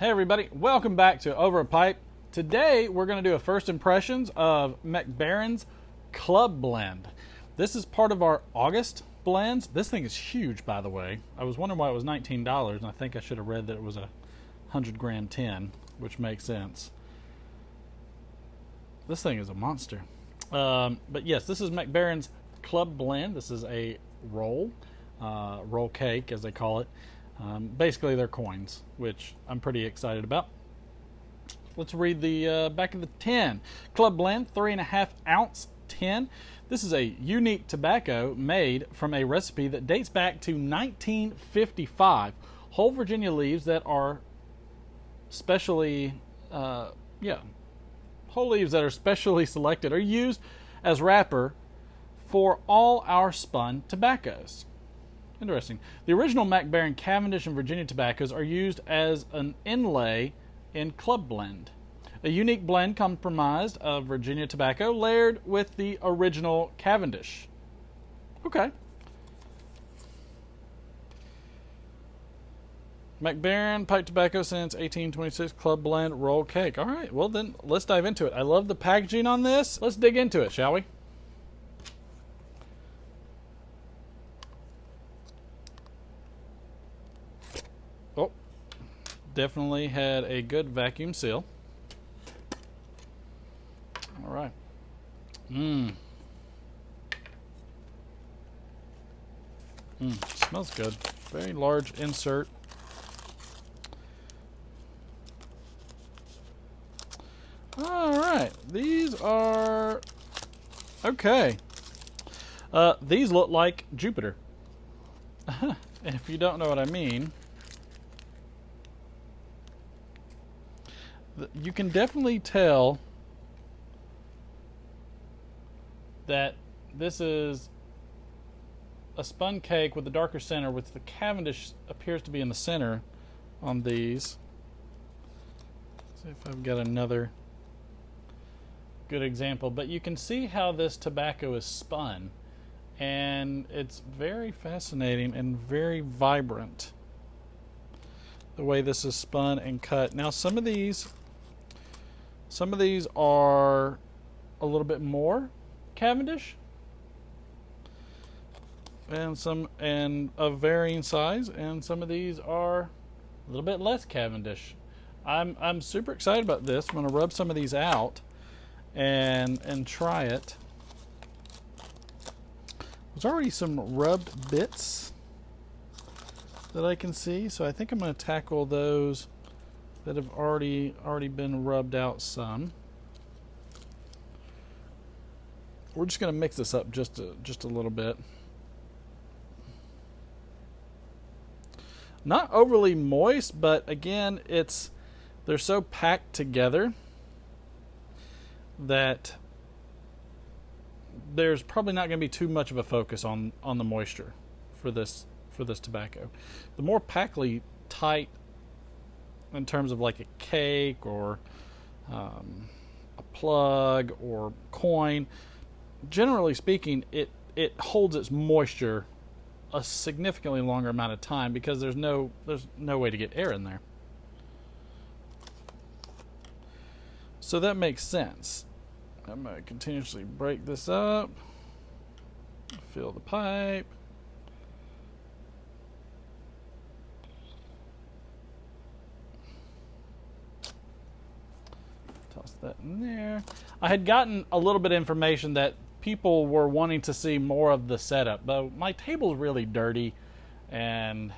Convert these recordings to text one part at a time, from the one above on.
Hey everybody, welcome back to Over a Pipe. Today we're going to do a first impressions of Baren's Club Blend. This is part of our August blends. This thing is huge, by the way. I was wondering why it was $19, and I think I should have read that it was a 100 gram tin, which makes sense. This thing is a monster. But yes, this is Baren's Club Blend. This is a roll cake, as they call it. Basically, they're coins, which I'm pretty excited about. Let's read the back of the tin. Club Blend, 3.5 ounce tin. This is a unique tobacco made from a recipe that dates back to 1955. Whole Virginia leaves that are specially, whole leaves that are specially selected are used as wrapper for all our spun tobaccos. Interesting. The original Baren Cavendish and Virginia tobaccos are used as an inlay in Club Blend. A unique blend comprised of Virginia tobacco layered with the original Cavendish. Okay. Baren pipe tobacco since 1826, Club Blend roll cake. All right, well then let's dive into it. I love the packaging on this. Let's dig into it, shall we? Oh, definitely had a good vacuum seal. All right. Smells good. Very large insert. All right. These are okay. These look like Jupiter. And if you don't know what I mean, you can definitely tell that this is a spun cake with a darker center, with the Cavendish appears to be in the center on these. Let's see if I've got another good example, but you can see how this tobacco is spun, and it's very fascinating and very vibrant the way this is spun and cut. Now some of these are a little bit more Cavendish, and of varying size, and some of these are a little bit less Cavendish. I'm super excited about this. I'm going to rub some of these out and try it. There's already some rubbed bits that I can see, so I think I'm going to tackle those that have already been rubbed out some. We're just going to mix this up just a little bit. Not overly moist, but again, they're so packed together that there's probably not going to be too much of a focus on the moisture for this tobacco. The more packly tight in terms of like a cake or a plug or coin, generally speaking, it holds its moisture a significantly longer amount of time because there's no way to get air in there. So that makes sense. I'm going to continuously break this up, fill the pipe. Toss that in there. I had gotten a little bit of information that people were wanting to see more of the setup, though my table's really dirty and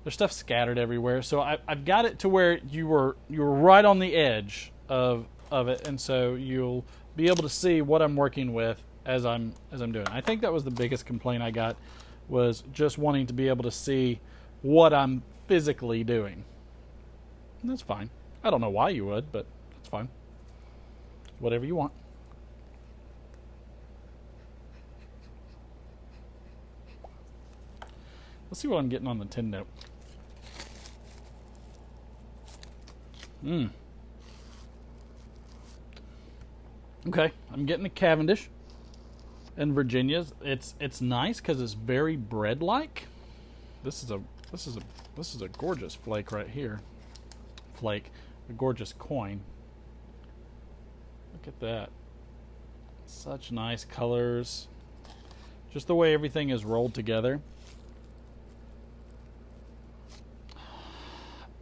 there's stuff scattered everywhere. So I've got it to where you were right on the edge of it, and so you'll be able to see what I'm working with as I'm doing. I think that was the biggest complaint I got, was just wanting to be able to see what I'm physically doing. And that's fine. I don't know why you would, but that's fine. Whatever you want. Let's see what I'm getting on the tin note. Okay, I'm getting a Cavendish and Virginia's. It's nice because it's very bread-like. This is a gorgeous flake right here. flake. A gorgeous coin. Look at that. Such nice colors. Just the way everything is rolled together.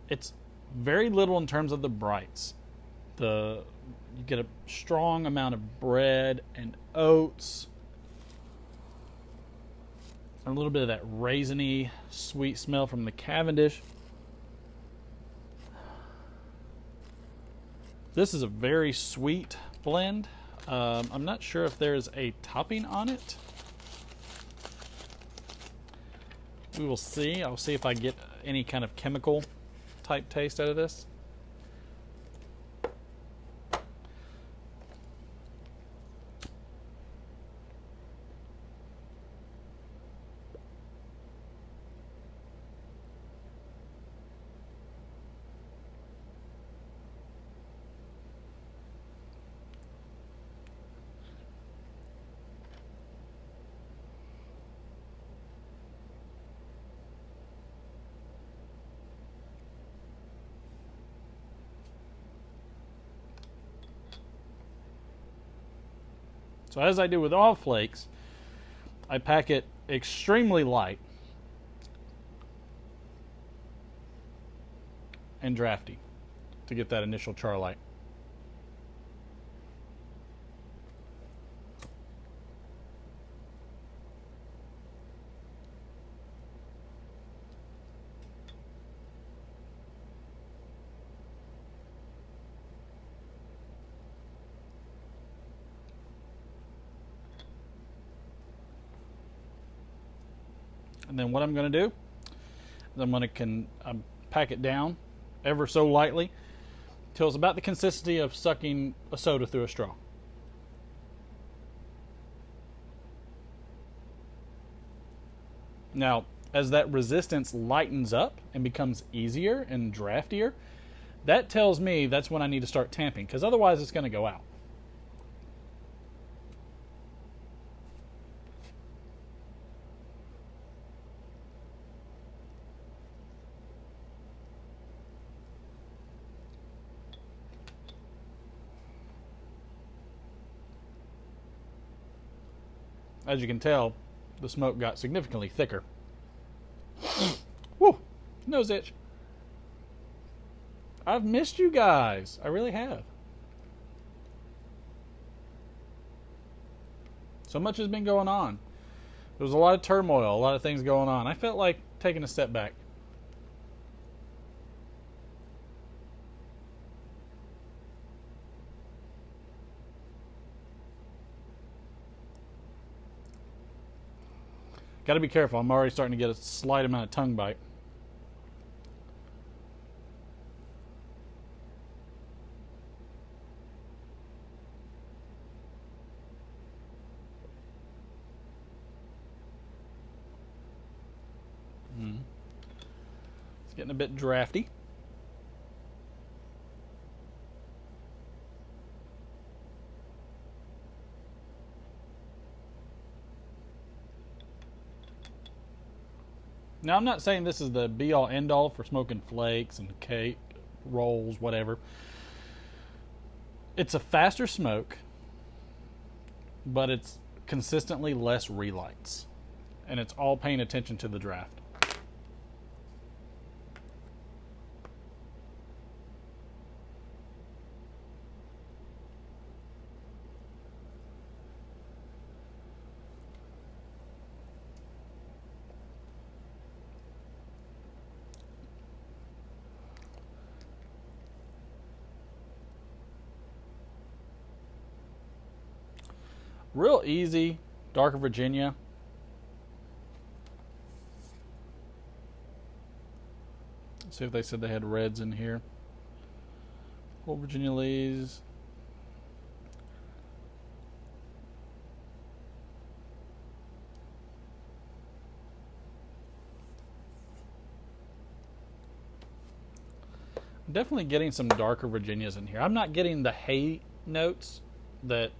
It's very little in terms of the brights. You get a strong amount of bread and oats. A little bit of that raisiny sweet smell from the Cavendish. This is a very sweet blend. I'm not sure if there's a topping on it. We will see. I'll see if I get any kind of chemical type taste out of this. So as I do with all flakes, I pack it extremely light and drafty to get that initial char light. And then what I'm going to do is I'm going to pack it down ever so lightly till it's about the consistency of sucking a soda through a straw. Now, as that resistance lightens up and becomes easier and draftier, that tells me that's when I need to start tamping, because otherwise it's going to go out. As you can tell, the smoke got significantly thicker. Woo! Nose itch. I've missed you guys. I really have. So much has been going on. There was a lot of turmoil, a lot of things going on. I felt like taking a step back. Got to be careful. I'm already starting to get a slight amount of tongue bite. It's getting a bit drafty. Now, I'm not saying this is the be-all, end-all for smoking flakes and cake, rolls, whatever. It's a faster smoke, but it's consistently less relights. And it's all paying attention to the draft. Real easy, darker Virginia. Let's see if they said they had reds in here. Old Virginia Lees. I'm definitely getting some darker Virginias in here. I'm not getting the hay notes that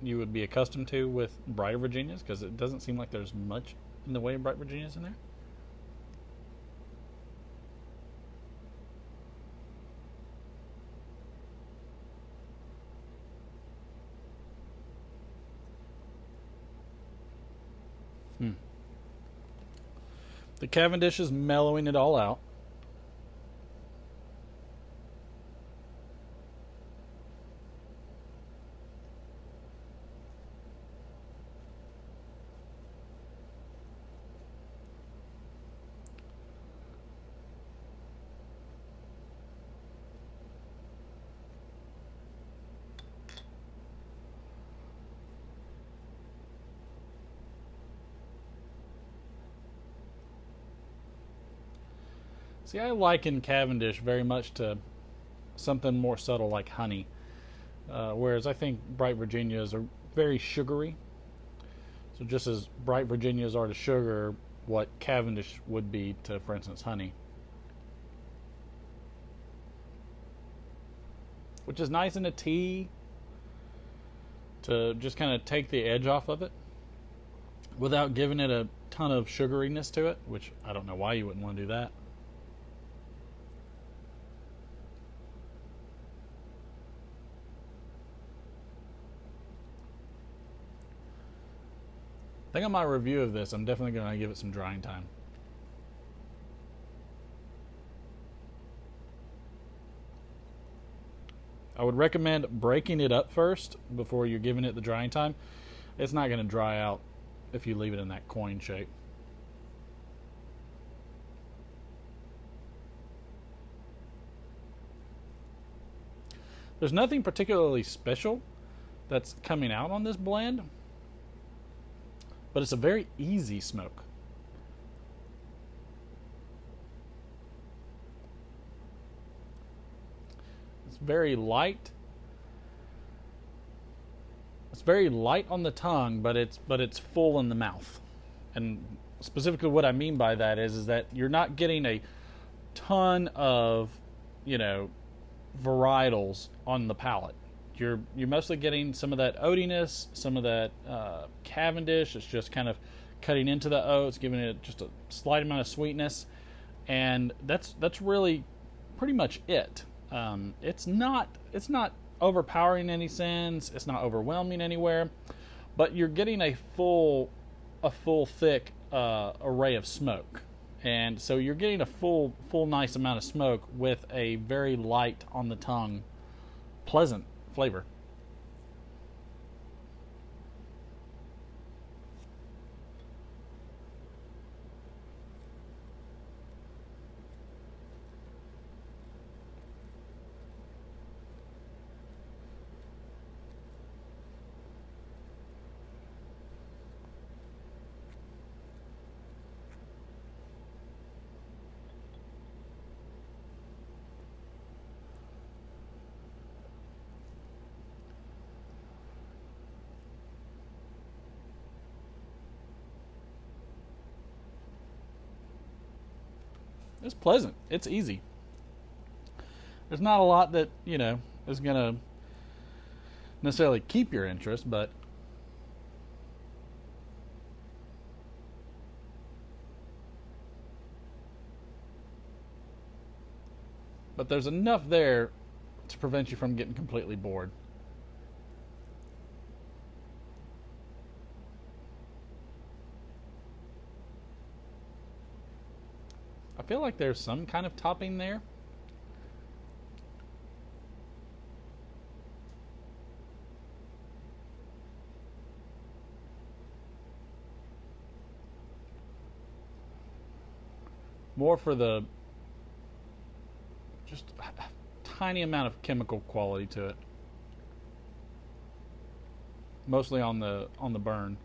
you would be accustomed to with brighter Virginias, because it doesn't seem like there's much in the way of bright Virginias in there. The Cavendish is mellowing it all out. See, I liken Cavendish very much to something more subtle like honey, whereas I think bright Virginias are very sugary. So just as bright Virginias are to sugar, what Cavendish would be to, for instance, honey. Which is nice in a tea to just kind of take the edge off of it without giving it a ton of sugariness to it, which I don't know why you wouldn't want to do that. I think on my review of this, I'm definitely going to give it some drying time. I would recommend breaking it up first before you're giving it the drying time. It's not going to dry out if you leave it in that coin shape. There's nothing particularly special that's coming out on this blend, but it's a very easy smoke. It's very light. It's very light on the tongue, but it's full in the mouth. And specifically what I mean by that is that you're not getting a ton of, varietals on the palate. You're mostly getting some of that oatiness, some of that Cavendish. It's just kind of cutting into the oats, giving it just a slight amount of sweetness, and that's really pretty much it. It's not overpowering in any sense. It's not overwhelming anywhere, but you're getting a full thick array of smoke, and so you're getting a full nice amount of smoke with a very light on the tongue, pleasant flavor. It's pleasant. It's easy. There's not a lot that, is going to necessarily keep your interest, but there's enough there to prevent you from getting completely bored. I feel like there's some kind of topping there. More for the just a tiny amount of chemical quality to it. Mostly on the burn.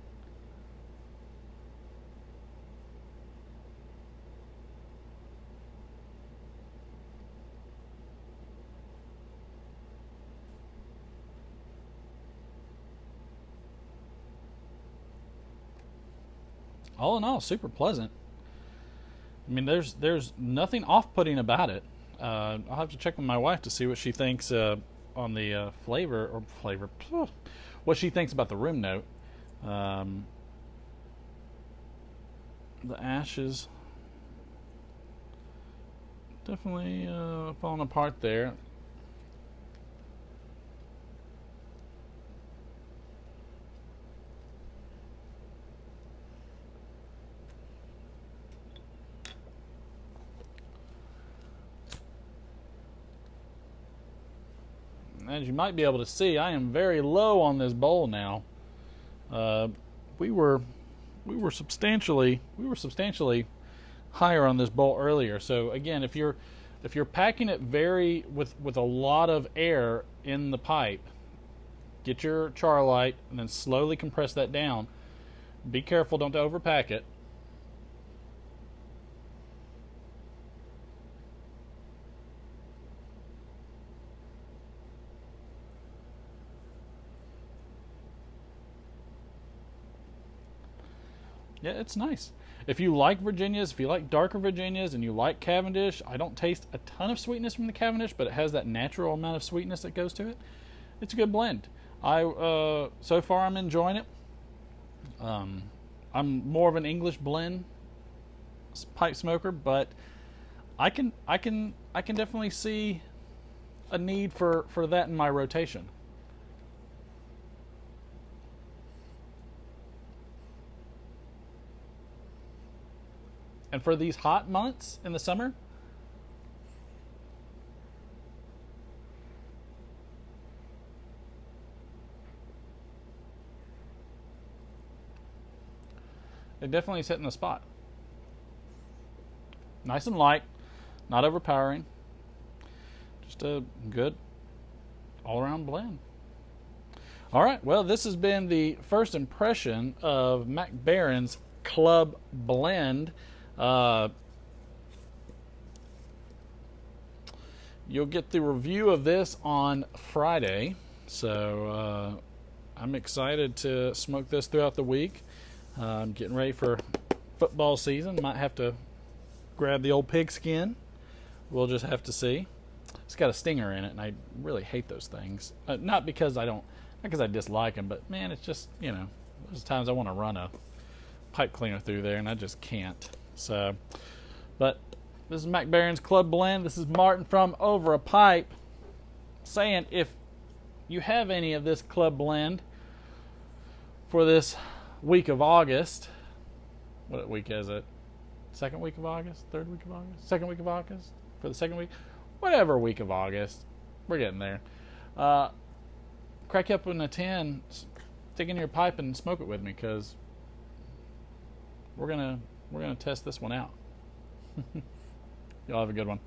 All in all, super pleasant. I mean, there's nothing off-putting about it. I'll have to check with my wife to see what she thinks on the flavor, what she thinks about the room note. The ashes definitely falling apart there. as you might be able to see, I am very low on this bowl now. We were substantially higher on this bowl earlier. So again, if you're packing it with a lot of air in the pipe, get your char light and then slowly compress that down. Be careful, don't overpack it. Yeah, it's nice. If you like Virginias, if you like darker Virginias and you like Cavendish, I don't taste a ton of sweetness from the Cavendish, but it has that natural amount of sweetness that goes to it. It's a good blend. So far I'm enjoying it. I'm more of an English blend pipe smoker, but I can definitely see a need for that in my rotation. And for these hot months in the summer, it definitely is hitting the spot. Nice and light, not overpowering. Just a good all-around blend. All right, well, this has been the first impression of Mac Baren's Club Blend. You'll get the review of this on Friday, so I'm excited to smoke this throughout the week. I'm getting ready for football season. Might have to grab the old pigskin. We'll just have to see. It's got a stinger in it, and I really hate those things. Not because I dislike them, but man, it's just, there's times I want to run a pipe cleaner through there, and I just can't. So, but this is Mac Baren's Club Blend. This is Martin from Over a Pipe saying, if you have any of this Club Blend for this week of August, what week is it? Second week of August? Third week of August? Second week of August? For the second week? Whatever week of August. We're getting there. Crack you up in a tin, stick in your pipe and smoke it with me, because we're gonna test this one out. Y'all have a good one.